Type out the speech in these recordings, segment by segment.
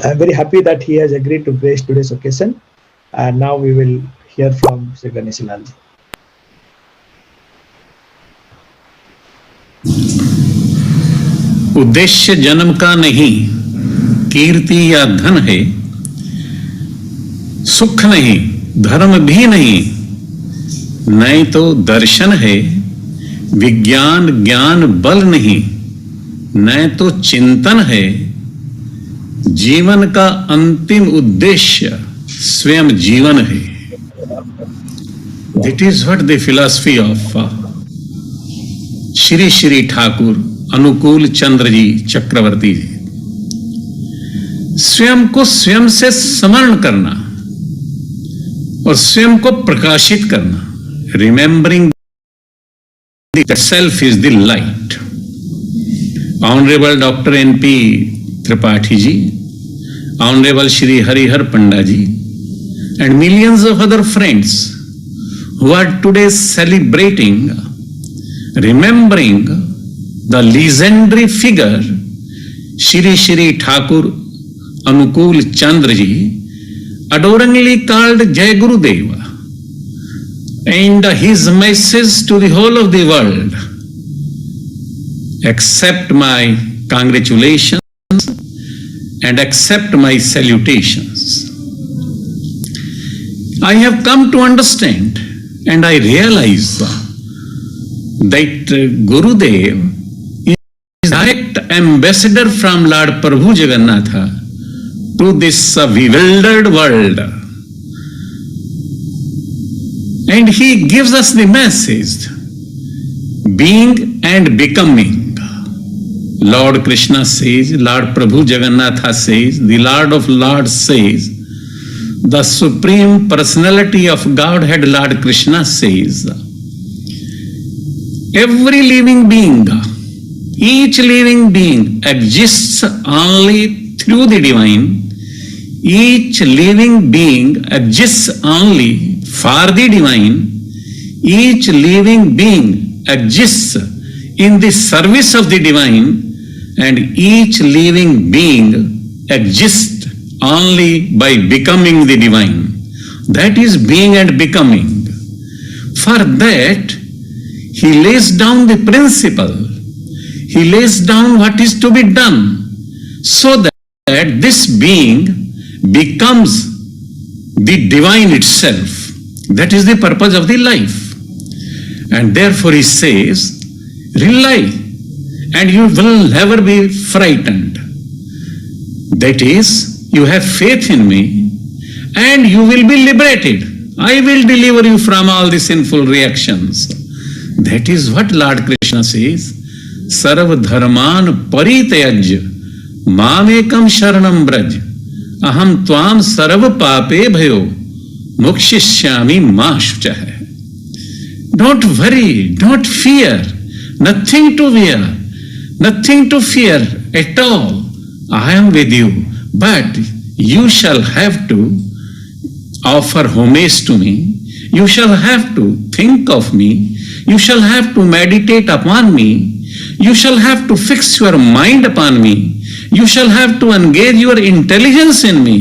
I'm very happy that he has agreed to grace today's occasion. And now we will hear from Sri Ganeshalal ji. उद्देश्य जन्म का नहीं, कीर्ति या धन है, सुख नहीं, धर्म भी नहीं, नहीं तो दर्शन है, विज्ञान ज्ञान बल नहीं, नहीं तो चिंतन है, जीवन का अंतिम उद्देश्य स्वयं जीवन है. That is what the philosophy of Shri Shri Thakur अनुकूल चंद्र जी चक्रवर्ती जी. स्वयं को स्वयं से स्मरण करना और स्वयं को प्रकाशित करना. Remembering the self is the light. Honourable doctor NP Tripathi ji, honourable Shri Harihar Panda ji, and millions of other friends who are today celebrating, remembering the legendary figure Shri Shri Thakur Anukul Chandra ji, adoringly called Jai Gurudeva, and his message to the whole of the world: accept my congratulations and accept my salutations. I have come to understand and I realize that Gurudev is direct ambassador from Lord Prabhu Jagannatha to this bewildered world. And he gives us the message, being and becoming. Lord Krishna says, Lord Prabhu Jagannatha says, the Lord of Lords says, the Supreme Personality of Godhead Lord Krishna says, every living being, each living being exists only through the divine. Each living being exists only for the divine. Each living being exists in the service of the divine, and each living being exists only by becoming the divine. That is being and becoming. For that, he lays down the principle. He lays down what is to be done, so that this being becomes the divine itself. That is the purpose of the life. And therefore he says, rely, and you will never be frightened. That is, you have faith in me, and you will be liberated. I will deliver you from all the sinful reactions. That is what Lord Krishna says. Sarva dharman parityajya mamekam sharanam braj aham tvam sarva pape bhayo mokshishyami ma shuchah. Don't worry, don't fear, nothing to fear, nothing to fear at all. I am with you. But you shall have to offer homage to me. You shall have to think of me. You shall have to meditate upon me. You shall have to fix your mind upon me. You shall have to engage your intelligence in me.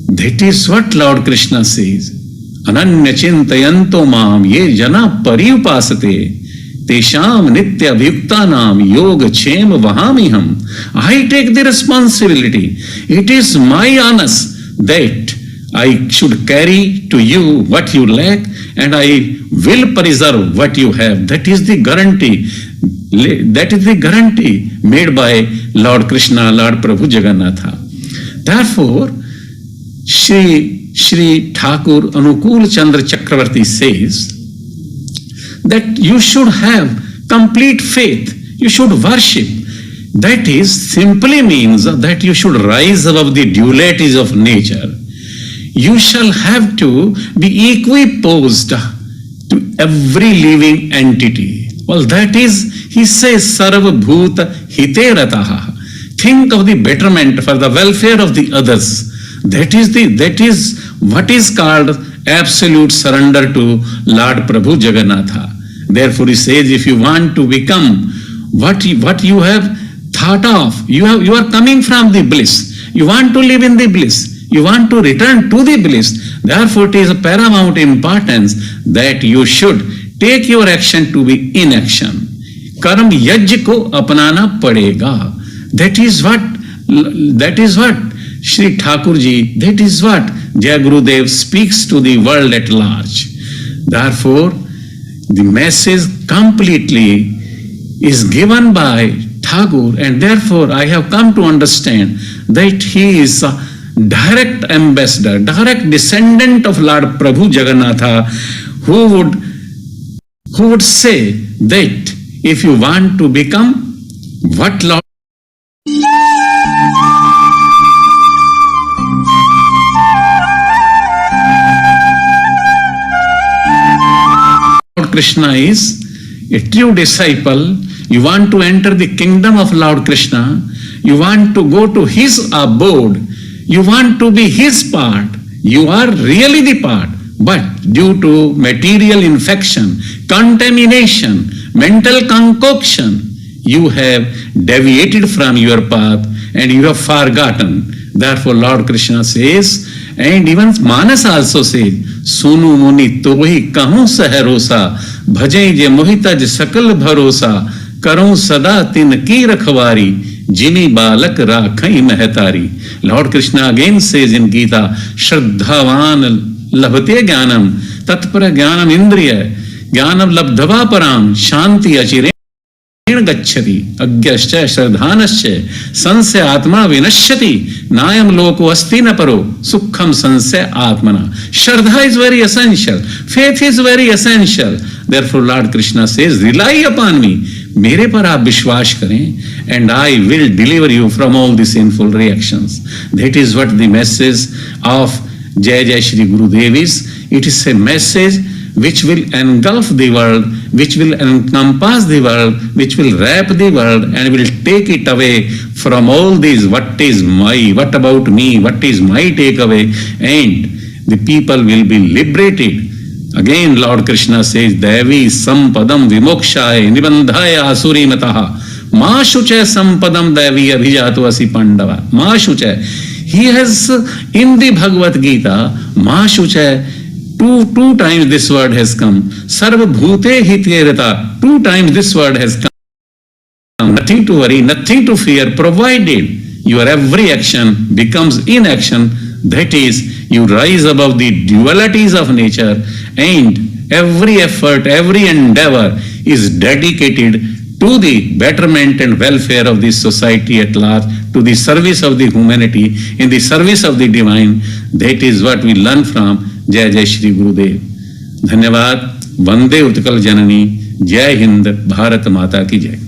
That is what Lord Krishna says. Ananya chintayanto mam ye jana pariupasate tesham nitya abhyuktanam yoga chem vahamiham. I take the responsibility. It is my honors that I should carry to you what you lack, and I will preserve what you have. That is the guarantee. That is the guarantee made by Lord Krishna, Lord Prabhu Jagannatha. Therefore, Shri Thakur Anukul Chandra Chakravarti says that you should have complete faith. You should worship. That is simply means that you should rise above the dualities of nature. You shall have to be equiposed to every living entity. Well, that is, he says, Sarva Bhuta Hite Rataha. Think of the betterment for the welfare of the others. That is what is called absolute surrender to Lord Prabhu Jagannatha. Therefore, he says, if you want to become what you have thought of, you are coming from the bliss, You want to live in the bliss. You want to return to the bliss. Therefore, it is of paramount importance that you should take your action to be in action. कर्म यज्ञ को अपनाना पड़ेगा. That is what Shri Thakur ji, that is what Jai Gurudev speaks to the world at large. Therefore, the message completely is given by Thakur, and therefore I have come to understand that he is a direct ambassador, direct descendant of Lord Prabhu Jagannatha, who would say that if you want to become what Lord Krishna is, a true disciple, you want to enter the kingdom of Lord Krishna, you want to go to his abode, you want to be his part, you are really the part, but due to material infection, contamination, mental concoction, you have deviated from your path and you have forgotten. Therefore, Lord Krishna says, and even Manas also says, Sunu muni tohi kahun saharosa, bhaje je mohitaj sakal bharosa, karun sada tin ki rakhwari, jimi balak rakhai mehtari. Lord Krishna again says in Gita, Shraddhavan labhate jnanam, tatpara jnanam indriya, jnanam labdhava param, shanti achire गच्छति अज्ञश्च श्रद्धानश्च संशय आत्मा विनश्यति नायम लोको अस्ति न परो सुखम संशय आत्मना. Shraddha is very essential, faith is very essential. Therefore Lord Krishna says, rely upon me, मेरे पर आप विश्वास करें, and I will deliver you from all the sinful reactions. That is what the message of Jai Jai Shri Gurudev is. It is a message which will engulf the world, which will encompass the world, which will wrap the world and will take it away from all these what is my, what about me, what is my takeaway, and the people will be liberated. Again Lord Krishna says, Devi sampadam vimokshaya nibandhaya asuri mataha ma shuche sampadam devi abhijato asi pandava. Ma shuche. He has in the Bhagavad Gita, ma shuche, Two times this word has come. Sarva bhute hityerata. 2 times this word has come. Nothing to worry, nothing to fear, provided your every action becomes inaction. That is, you rise above the dualities of nature, and every effort, every endeavor is dedicated to the betterment and welfare of this society at large, to the service of the humanity, in the service of the divine. That is what we learn from जय जय श्री गुरुदेव. धन्यवाद. वंदे उत्कल जननी. जय हिंद. भारत माता की जय.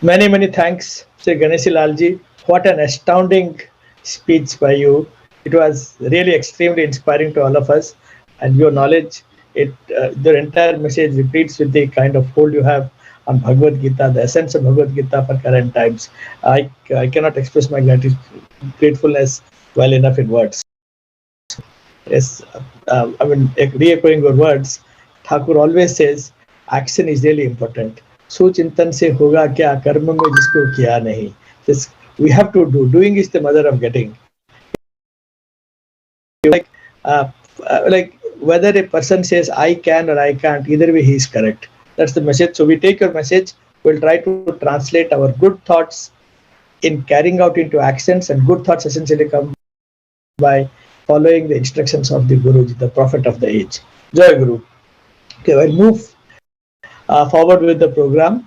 Many thanks, Sri Ganesi Lalji. What an astounding speech by you. It was really extremely inspiring to all of us, and your knowledge, the entire message repeats with the kind of hold you have on Bhagavad Gita, the essence of Bhagavad Gita for current times. I cannot express my gratefulness well enough in words. Yes, I mean, re-echoing your words, Thakur always says, action is really important. So chintan se hoga kya, karma mein jisko kiya nahi. Just, we have to do. Doing is the mother of getting. Like whether a person says I can or I can't, either way he is correct. That's the message. So we take your message. We'll try to translate our good thoughts in carrying out into actions, and good thoughts essentially come by following the instructions of the Guruji, the prophet of the age. Jai Guru. Okay, we'll move forward with the program.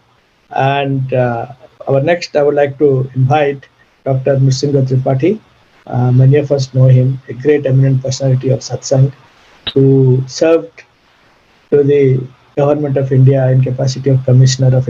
And our next, I would like to invite Dr. Nrsimha Tripathi. Many of us know him, a great eminent personality of Satsang, who served to the Government of India in capacity of Commissioner of